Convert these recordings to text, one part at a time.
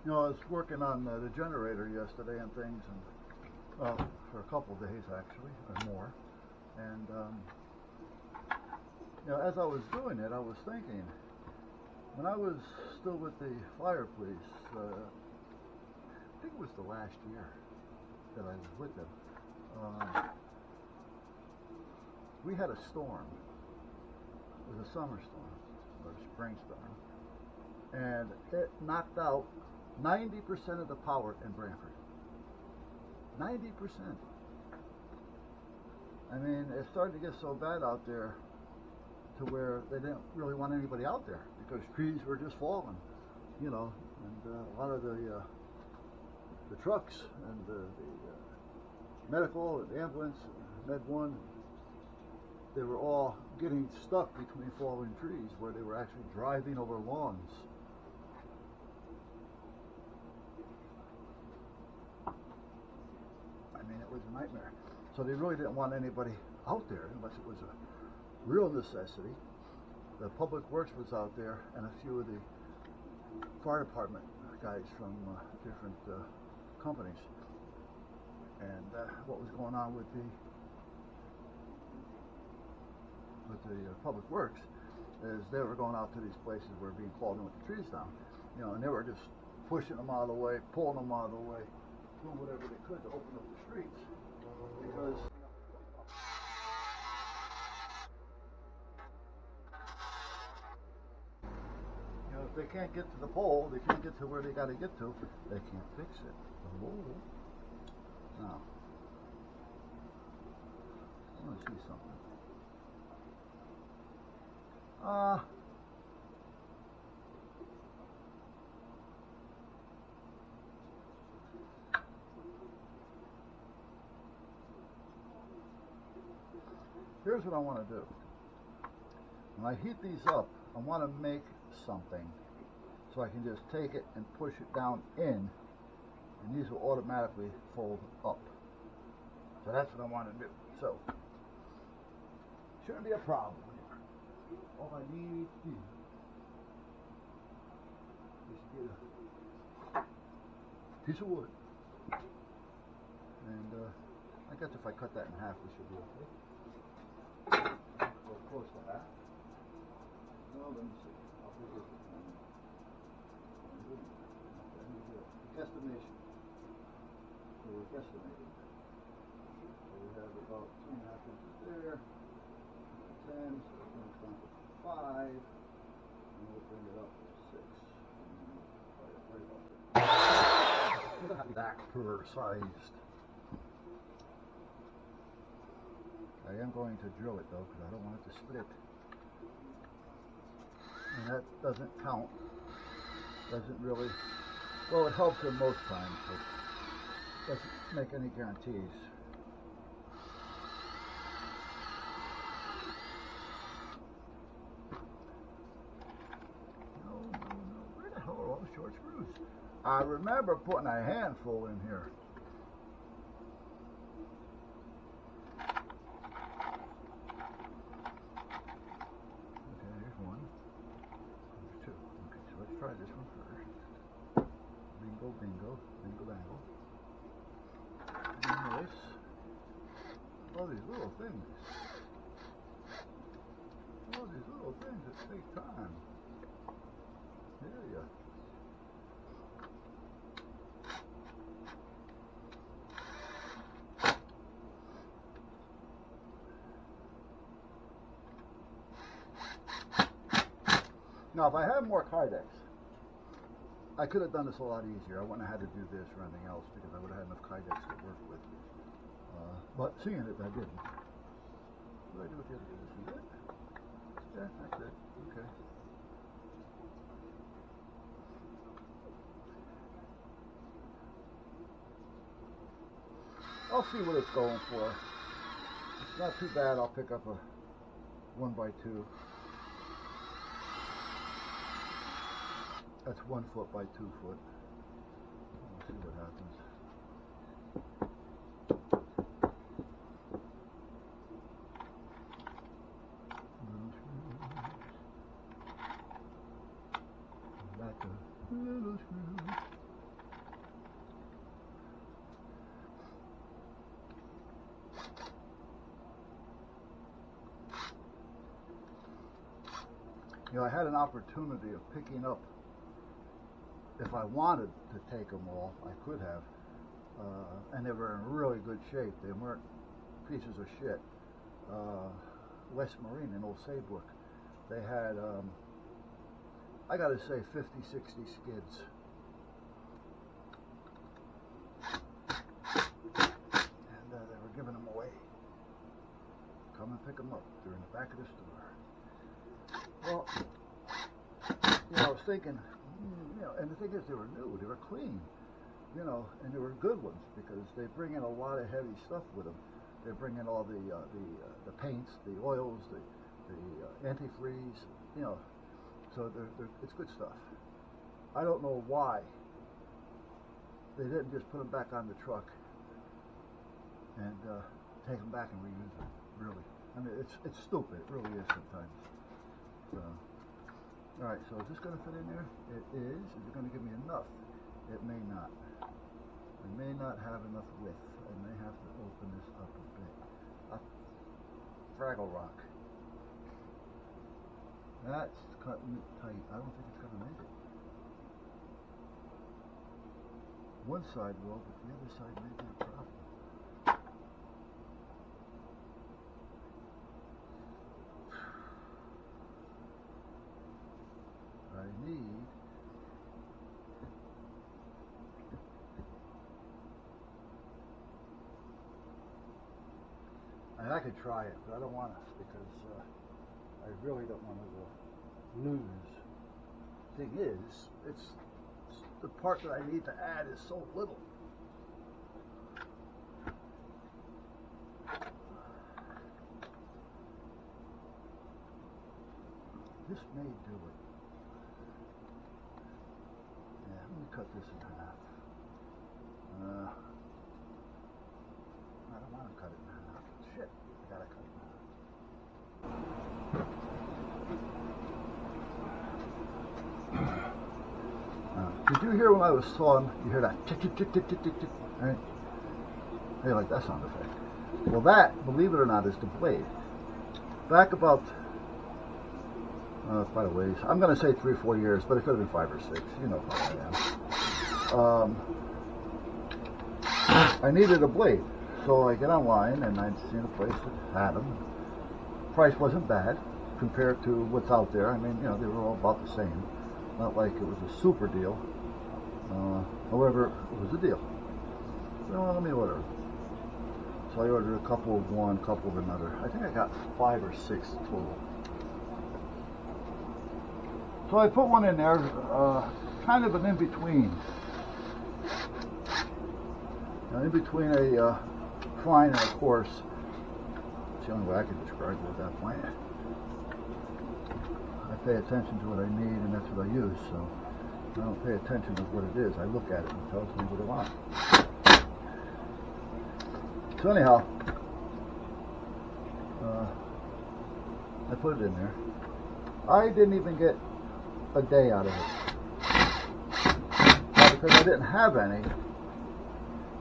You know, I was working on the generator yesterday and things, and for a couple of days actually, or more. And you know, as I was doing it, I was thinking, when I was still with the fire police, I think it was the last year that I was with them, we had a storm. It was a summer storm, or a spring storm, and it knocked out 90% of the power in Brantford. 90%. I mean, it started to get so bad out there to where they didn't really want anybody out there because trees were just falling, you know, and a lot of the trucks and the medical and the ambulance, Med 1, they were all getting stuck between falling trees where they were actually driving over lawns. I mean, it was a nightmare. So they really didn't want anybody out there unless it was a real necessity. The Public Works was out there, and a few of the fire department guys from different companies. And what was going on with the Public Works is they were going out to these places where being called in with the trees down, you know, and they were just pushing them out of the way, pulling them out of the way, doing whatever they could to open up the streets. Because you know, if they can't get to the pole, they can't get to where they got to get to, they can't fix it. Oh. Now, I want to see something. Here's what I want to do. When I heat these up, I want to make something so I can just take it and push it down in, and these will automatically fold up. So that's what I want to do. So, shouldn't be a problem here. All I need is get a piece of wood, and I guess if I cut that in half, we should be okay. Or close to that. Well, let me see. How big is it? Guesstimation. So we're guesstimating. So we have about 2.5 inches there. 10, so we're going down to 5, and we'll bring it up to 6. And right up there. That precise. I am going to drill it though, because I don't want it to split. And that doesn't count. Doesn't really, well, it helps in most times, but doesn't make any guarantees. No. Where the hell are all the short screws? I remember putting a handful in here. Try this one first. Bingo, bingo, bingo, bango. And this. All these little things. All these little things that take time. There you go. Now, if I had more Kydex, I could have done this a lot easier. I wouldn't have had to do this or anything else because I would have had enough Kydex to work with. But seeing it, I didn't. What did I do with the other piece? Is it? Yeah, that's it. Okay. I'll see what it's going for. It's not too bad. I'll pick up a 1x2. That's 1 foot by 2 foot. We'll see what happens. Little screws. Back to little screws. You know, I had an opportunity of picking up, if I wanted to take them all, I could have, and they were in really good shape. They weren't pieces of shit. West Marine in Old Saybrook, they had, I gotta say, 50, 60 skids. And they were giving them away. Come and pick them up. They're in the back of the store. Well, you know, I was thinking, you know, and the thing is, they were new, they were clean, you know, and they were good ones because they bring in a lot of heavy stuff with them. They bring in all the paints, the oils, the antifreeze, you know, so it's good stuff. I don't know why they didn't just put them back on the truck and take them back and reuse them. Really, I mean, it's stupid. It really is sometimes. So, all right. So is this going to fit in there? It is. Is it going to give me enough? It may not. I may not have enough width. I may have to open this up a bit. Fraggle Rock. That's cutting it tight. I don't think it's going to make it. One side will, but the other side may be a problem. I need and I could try it, but I don't want to because I really don't want to lose. Thing is, it's the part that I need to add is so little. This may do it. Yeah, let me cut this in half. I don't want to cut it in half. Shit, I gotta cut it in half. Did you hear when I was sawing? You hear that tick tick tick tick tick tick tick? Right? Hey, like that sound effect. Well, that, believe it or not, is the blade. Back about quite a ways. I'm going to say 3 or 4 years, but it could have been 5 or 6. You know how I am. I needed a blade, so I get online and I'd seen a place that had them. Price wasn't bad compared to what's out there. I mean, you know, they were all about the same. Not like it was a super deal. However, it was a deal. So let me order. So I ordered a couple of one, couple of another. I think I got 5 or 6 total. So I put one in there, kind of an in-between. In between a fine and a coarse. That's the only way I can describe it at that point. I pay attention to what I need and that's what I use, so I don't pay attention to what it is. I look at it and it tells me what I want. So anyhow, I put it in there. I didn't even get a day out of it. Now, because I didn't have any,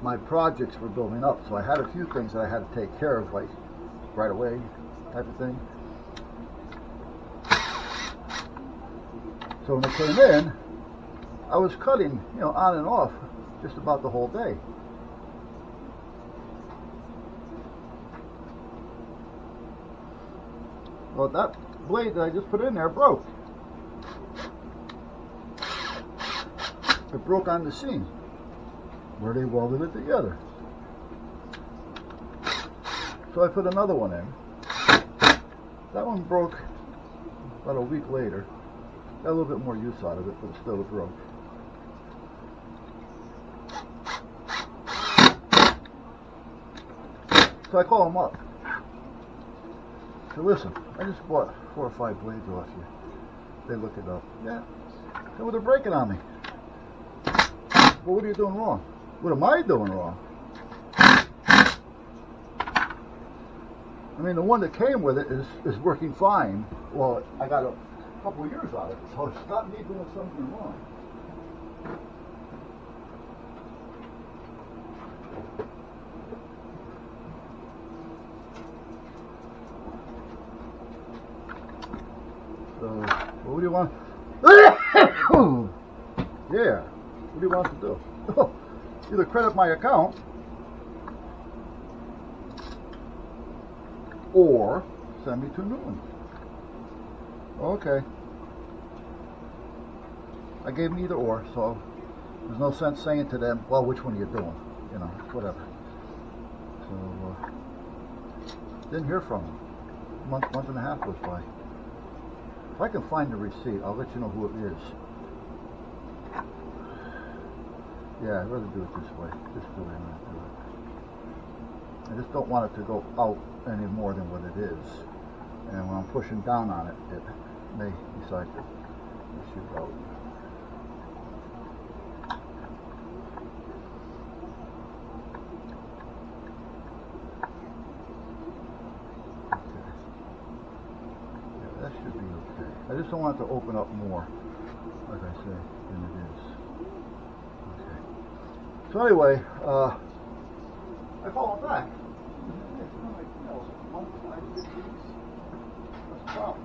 my projects were building up, so I had a few things that I had to take care of, like right away type of thing. So when it came in, I was cutting, you know, on and off just about the whole day. Well, that blade that I just put in there broke. It broke on the seam where they welded it together. So I put another one in. That one broke about a week later. Got a little bit more use out of it, but it still broke. So I call them up. So listen, I just bought 4 or 5 blades off you. They look it up. Yeah. So they're breaking on me. Well, what are you doing wrong? What am I doing wrong? I mean, the one that came with it is working fine. Well, I got a couple of years out of it, so it's not me doing something wrong. So Well, what do you want? Yeah. What do you want to do? Either credit my account or send me 2 new ones. Okay. I gave them either or, so there's no sense saying to them, well, which one are you doing? You know, whatever. So, didn't hear from them. Month and a half goes by. If I can find the receipt, I'll let you know who it is. Yeah, I'd rather do it this way. Just do it and not do it. I just don't want it to go out any more than what it is. And when I'm pushing down on it, it may decide to shoot out. That should be okay. I just don't want it to open up more, like I say, than it is. Okay. So anyway, I call him back. What's the problem?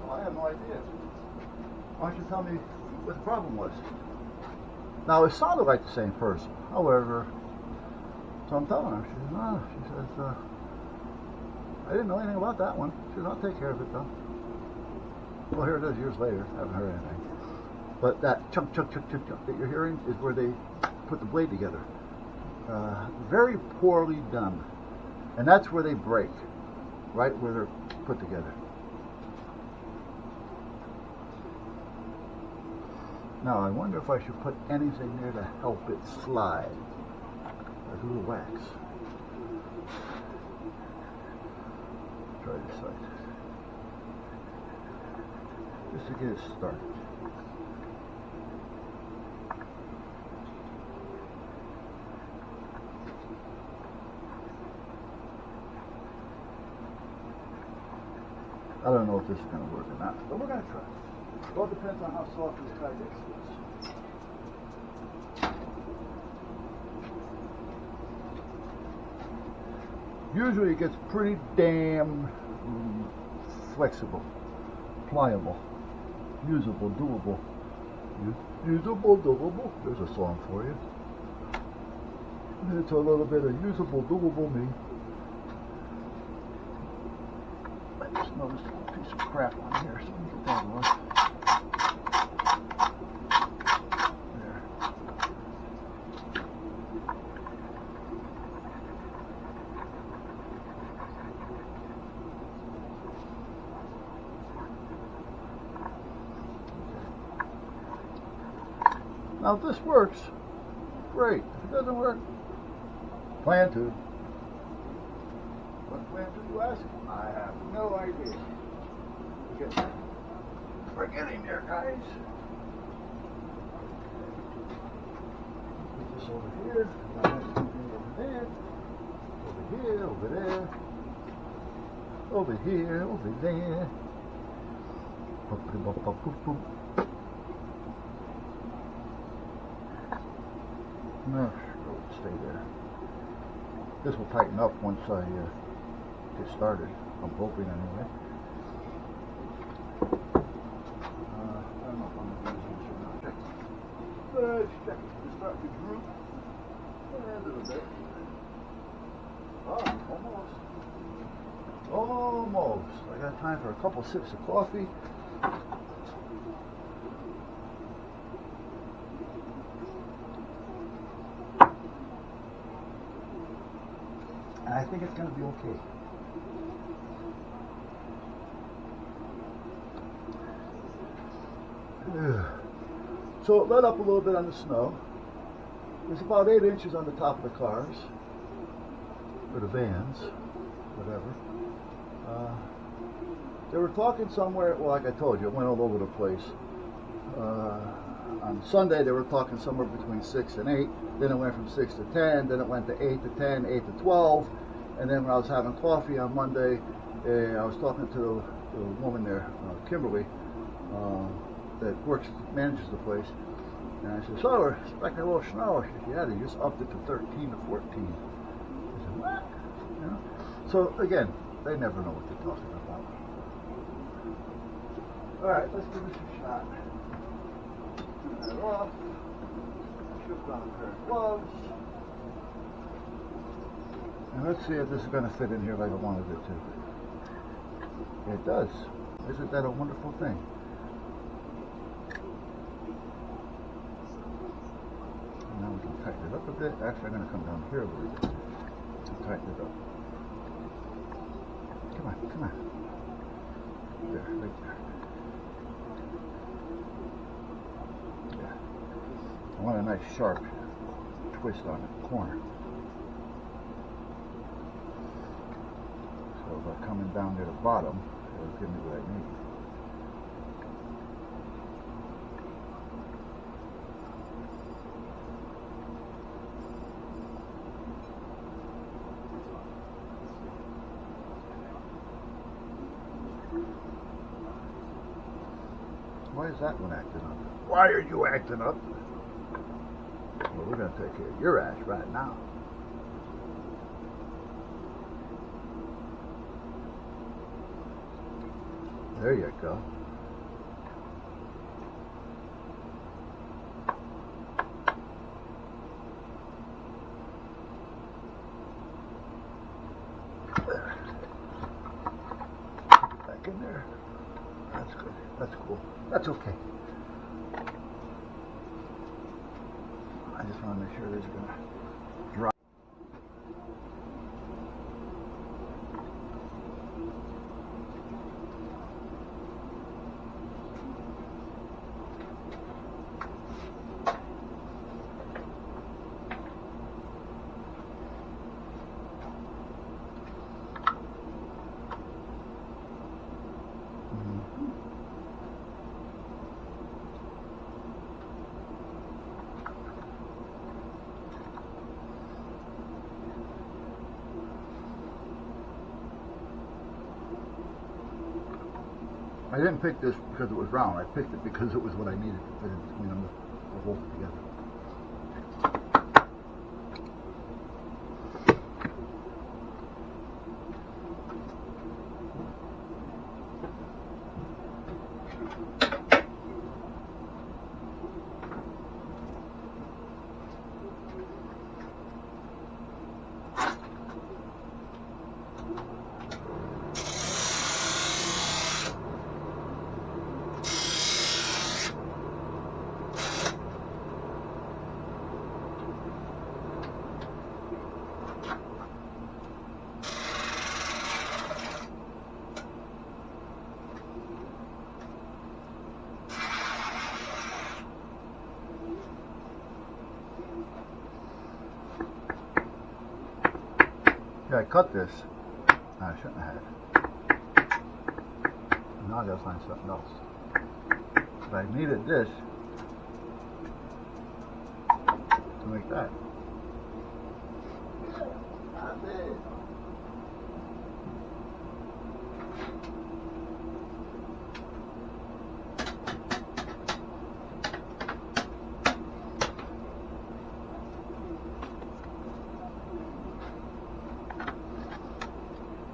Well, I have no idea. Why don't you tell me what the problem was? Now, it sounded like the same person. However, so I'm telling her. She says, no. She says, I didn't know anything about that one. She says, I'll take care of it, though. Well, here it is years later. Haven't heard anything. But that chunk that you're hearing is where they put the blade together. Very poorly done. And that's where they break. Right where they're put together. Now, I wonder if I should put anything there to help it slide. Like a little wax. Try this side. Just to get it started. I don't know if this is going to work or not, but we're going to try. It all depends on how soft this Kydex is. Usually it gets pretty damn flexible, pliable, usable, doable. Usable, doable. There's a song for you. It's a little bit of usable, doable me. I just noticed a little piece of crap on here, so let me get that off. There. Now, if this works, great. If it doesn't work, plan to. What plan do you ask? I have no idea. We're getting there, guys. Put this over here. Over there. Over here. Over there. Over here. Over there. No, stay there. This will tighten up once I get started. I'm hoping anyway. I don't know if I'm going to use this or not. Let's check it. Just start to droop. A little bit. Oh, almost. Almost. I got time for a couple sips of coffee. And I think it's going to be okay. So it let up a little bit on the snow. There's about 8 inches on the top of the cars, or the vans, whatever. They were talking somewhere, well, like I told you, it went all over the place. On Sunday, they were talking somewhere between 6 and 8. Then it went from 6 to 10. Then it went to 8 to 10, 8 to 12. And then when I was having coffee on Monday, I was talking to the woman there, Kimberly, that manages the place. And I said, so we're expecting a little snow. She said, yeah, they just upped it to 13 to 14. I said, what? You know? So again, they never know what they're talking about. Alright, let's give this a shot. Turn that off. Shift on a pair of gloves. And let's see if this is going to fit in here like I wanted it to. It does. Isn't that a wonderful thing? And now we can tighten it up a bit. Actually, I'm going to come down here a little bit to tighten it up. Come on, come on. There, right there. Yeah. I want a nice sharp twist on the corner. So by coming down near the bottom, it'll give me what I need. Why is that one acting up? Why are you acting up? Well, we're going to take care of your ass right now. There you go. There. Put it back in there. That's good. That's cool. That's okay. I just want to make sure this is going to dry. I didn't pick this because it was round. I picked it because it was what I needed to fit in between them to hold it together. Yeah, I cut this. I shouldn't have. Now I gotta find something else. But I needed this to make that.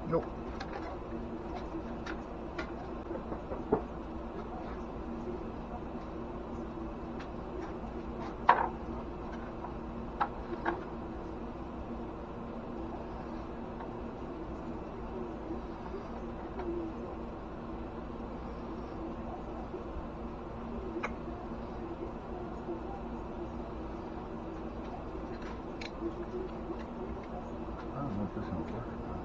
Nope. I don't know if this is gonna work or not.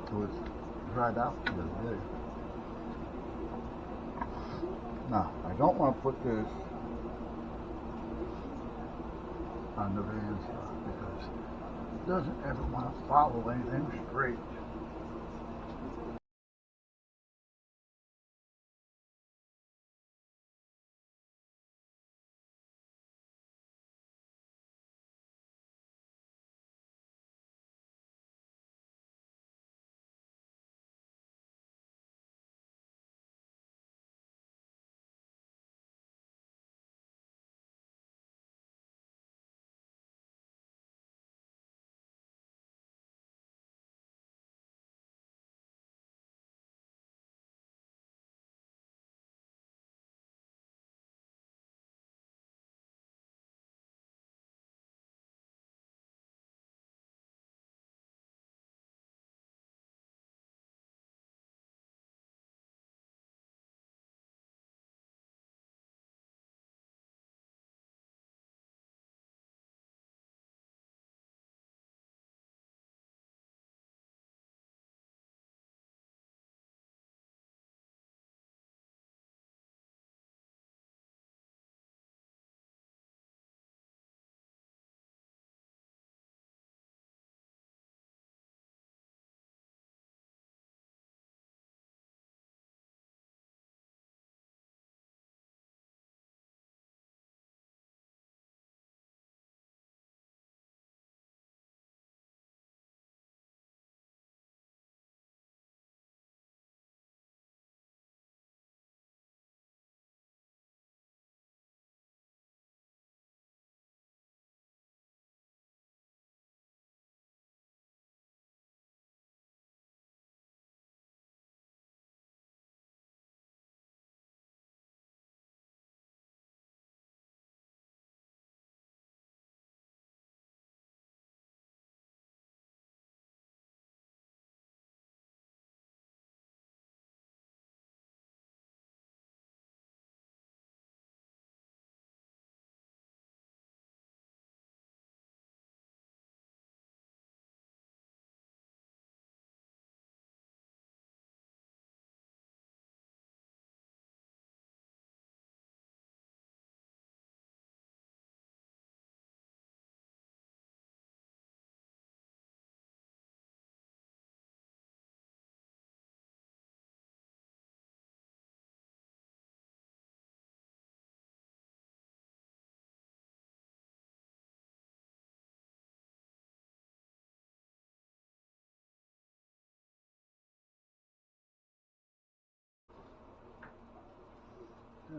So it's dried out the other day. Now, I don't want to put this on the van stuff because it doesn't ever want to follow anything straight.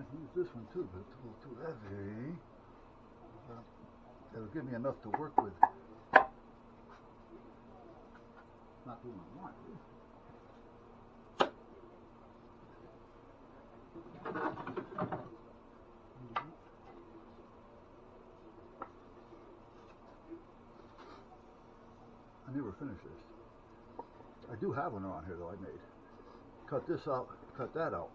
I can use this one too, but it's a little too heavy. It'll give me enough to work with. Not doing what I want. I never finished this. I do have one around here though I made. Cut this out, cut that out.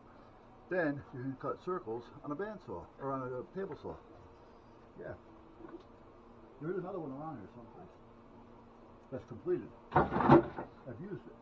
Then you can cut circles on a bandsaw or on a table saw. Yeah. There's another one around here someplace that's completed. I've used it.